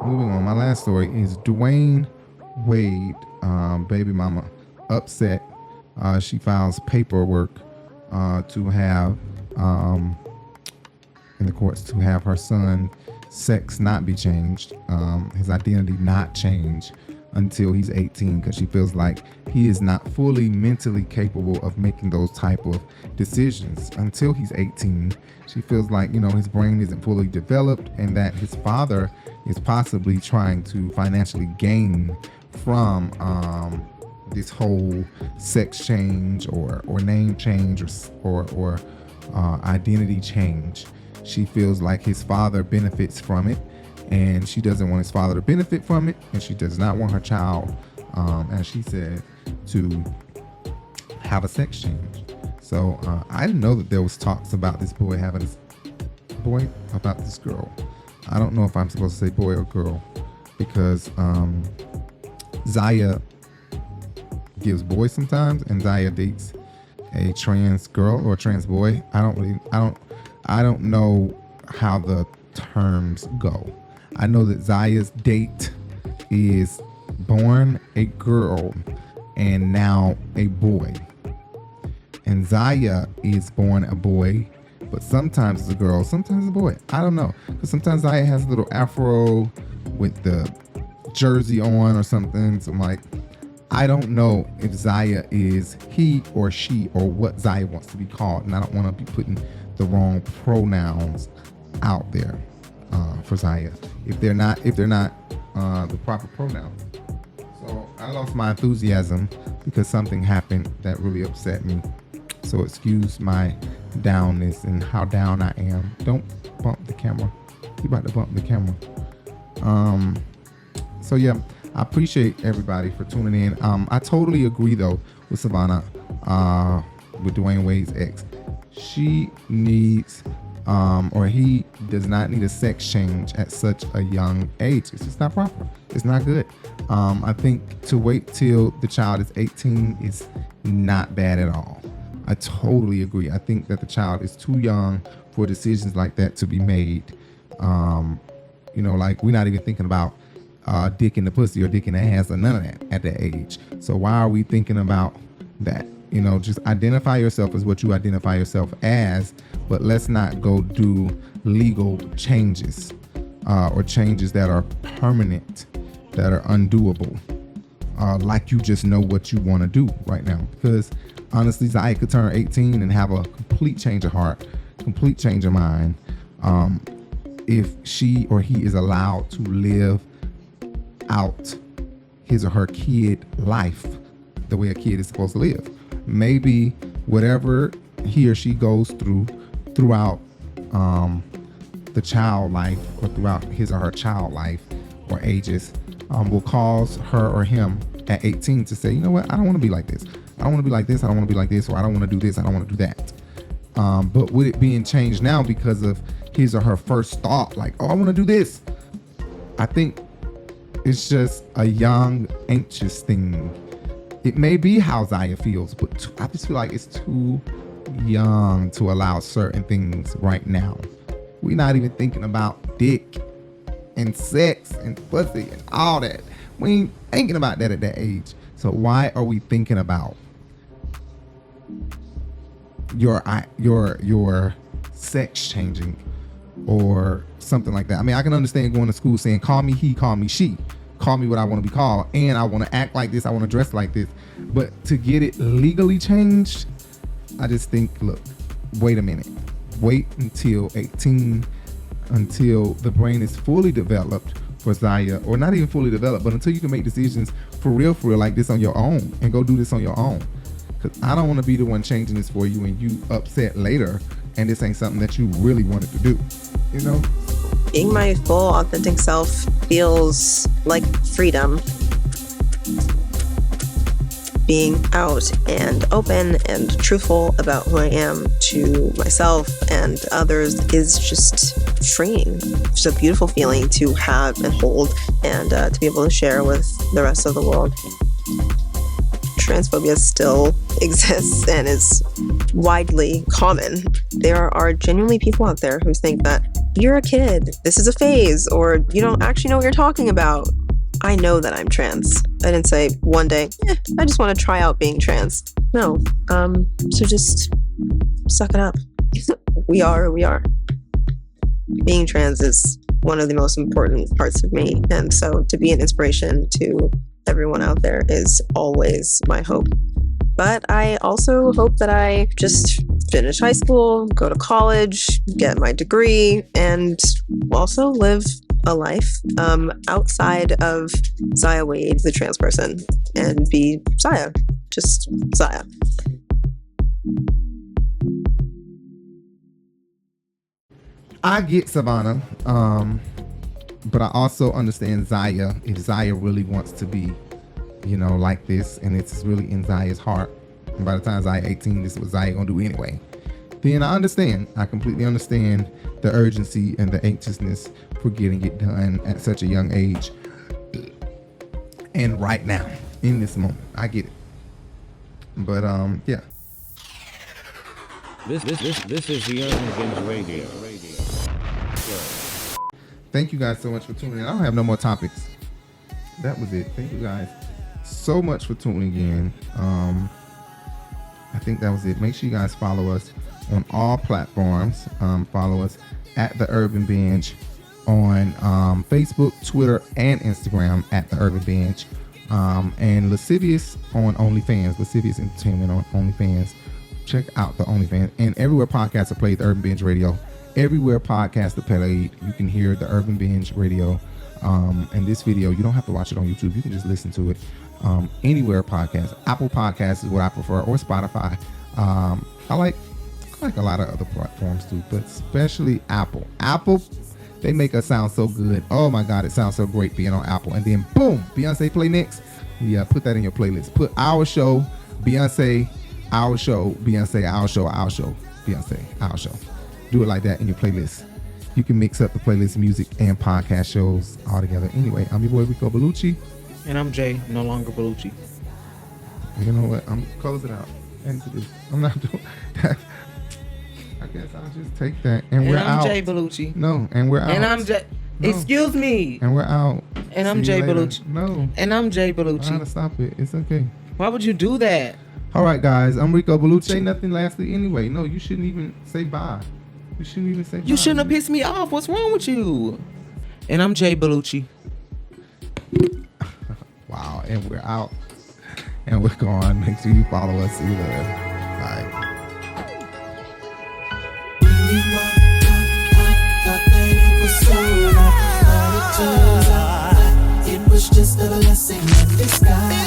moving on. My last story is Dwayne Wade, baby mama, upset. She files paperwork to have in the courts to have her son sex not be changed, his identity not change until he's 18, because she feels like he is not fully mentally capable of making those type of decisions until he's 18. She feels like, his brain isn't fully developed, and that his father is possibly trying to financially gain from this whole sex change or name change or identity change. She feels like his father benefits from it, and she doesn't want his father to benefit from it, and she does not want her child, as she said, to have a sex change. So I didn't know that there was talks about this boy having about this girl. I don't know if I'm supposed to say boy or girl, because Zaya gives boy sometimes, and Zaya dates a trans girl or a trans boy. I don't know how the terms go. I know that Zaya's date is born a girl and now a boy. And Zaya is born a boy, but sometimes it's a girl, sometimes a boy. I don't know. Because sometimes Zaya has a little afro with the jersey on or something. So I'm like, I don't know if Zaya is he or she or what Zaya wants to be called. And I don't want to be putting the wrong pronouns out there for Zaya if they're not the proper pronouns. So I lost my enthusiasm because something happened that really upset me. So excuse my downness and how down I am. Don't bump the camera. You about to bump the camera. So yeah, I appreciate everybody for tuning in. I totally agree though with Savannah, with Dwayne Wade's ex. She needs, or he does not need a sex change at such a young age. It's just not proper. It's not good. I think to wait till the child is 18 is not bad at all. I totally agree. I think that the child is too young for decisions like that to be made. Like we're not even thinking about dick in the pussy or dick in the ass or none of that at that age. So why are we thinking about that? Just identify yourself as what you identify yourself as, but let's not go do legal changes or changes that are permanent, that are undoable, like you just know what you want to do right now. Because honestly, Zaya could turn 18 and have a complete change of heart, complete change of mind, if she or he is allowed to live out his or her kid life the way a kid is supposed to live. Maybe whatever he or she goes throughout the child life or throughout his or her child life or ages will cause her or him at 18 to say, you know what, I don't want to be like this. I don't want to be like this. I don't want to be like this, or I don't want to do this. I don't want to do that. But with it being changed now because of his or her first thought, like, oh, I want to do this, I think it's just a young, anxious thing. It may be how Zaya feels, but I just feel like it's too young to allow certain things right now. We're not even thinking about dick and sex and pussy and all that. We ain't thinking about that at that age. So why are we thinking about your sex changing or something like that? I mean, I can understand going to school saying, call me he, call me she. Call me what I want to be called, and I want to act like this, I want to dress like this. But to get it legally changed, I just think, look, wait a minute. Wait until 18, until the brain is fully developed for Zaya, or not even fully developed, but until you can make decisions for real like this on your own and go do this on your own. Because I don't want to be the one changing this for you and you upset later and this ain't something that you really wanted to do, Being my full, authentic self feels like freedom. Being out and open and truthful about who I am to myself and others is just freeing. It's a beautiful feeling to have and hold and to be able to share with the rest of the world. Transphobia still exists and is widely common. There are genuinely people out there who think that you're a kid. This is a phase, or you don't actually know what you're talking about. I know that I'm trans. I didn't say one day, I just want to try out being trans. No. So just suck it up. We are who we are. Being trans is one of the most important parts of me. And so to be an inspiration to everyone out there is always my hope. But I also hope that I just finish high school, go to college, get my degree, and also live a life outside of Zaya Wade, the trans person, and be Zaya, just Zaya. I get Savannah, but I also understand Zaya. If Zaya really wants to be, like this, and it's really in Zaya's heart, and by the time Zaya 18, this is what Zaya gonna do anyway, then I understand. I completely understand the urgency and the anxiousness for getting it done at such a young age. And right now, in this moment, I get it. But yeah. This is the Urban Binge Radio. Thank you guys so much for tuning in. I don't have no more topics. That was it. Thank you guys so much for tuning in. I think that was it. Make sure you guys follow us on all platforms. Follow us at The Urban Binge on Facebook, Twitter, and Instagram at The Urban Binge. And Lascivious on OnlyFans. Lascivious Entertainment on OnlyFans. Check out the OnlyFans. And everywhere podcasts are played, The Urban Binge Radio. Everywhere podcasts are played, you can hear The Urban Binge Radio. And this video, you don't have to watch it on YouTube. You can just listen to it anywhere podcasts. Apple Podcasts is what I prefer, or Spotify. I like a lot of other platforms too, but especially Apple. Apple, they make us sound so good. Oh my God, it sounds so great being on Apple. And then boom, Beyonce play next. Yeah, put that in your playlist. Put our show, Beyonce, our show, Beyonce, our show, our show, Beyonce, our show. Do it like that in your playlist. You can mix up the playlist, music, and podcast shows all together. Anyway, I'm your boy Rico Bellucci. And I'm Jay, no longer Bellucci. You know what? I'm closing out. Into this. I'm not doing that. I guess I'll just take that. And we're I'm out. Jay Bellucci. No, and we're out. And I'm Jay. No. Excuse me. And we're out. And I'm Jay Bellucci. No. And I'm Jay I Bellucci. gotta stop it. It's okay. Why would you do that? All right, guys. I'm Rico Bellucci. Say nothing lastly anyway. No, you shouldn't even say bye. You shouldn't even say bye. You shouldn't have pissed me off. What's wrong with you? And I'm Jay Bellucci. Wow. And we're out. And we're gone. Make sure you follow us. See you later. Bye. It was just a blessing in disguise.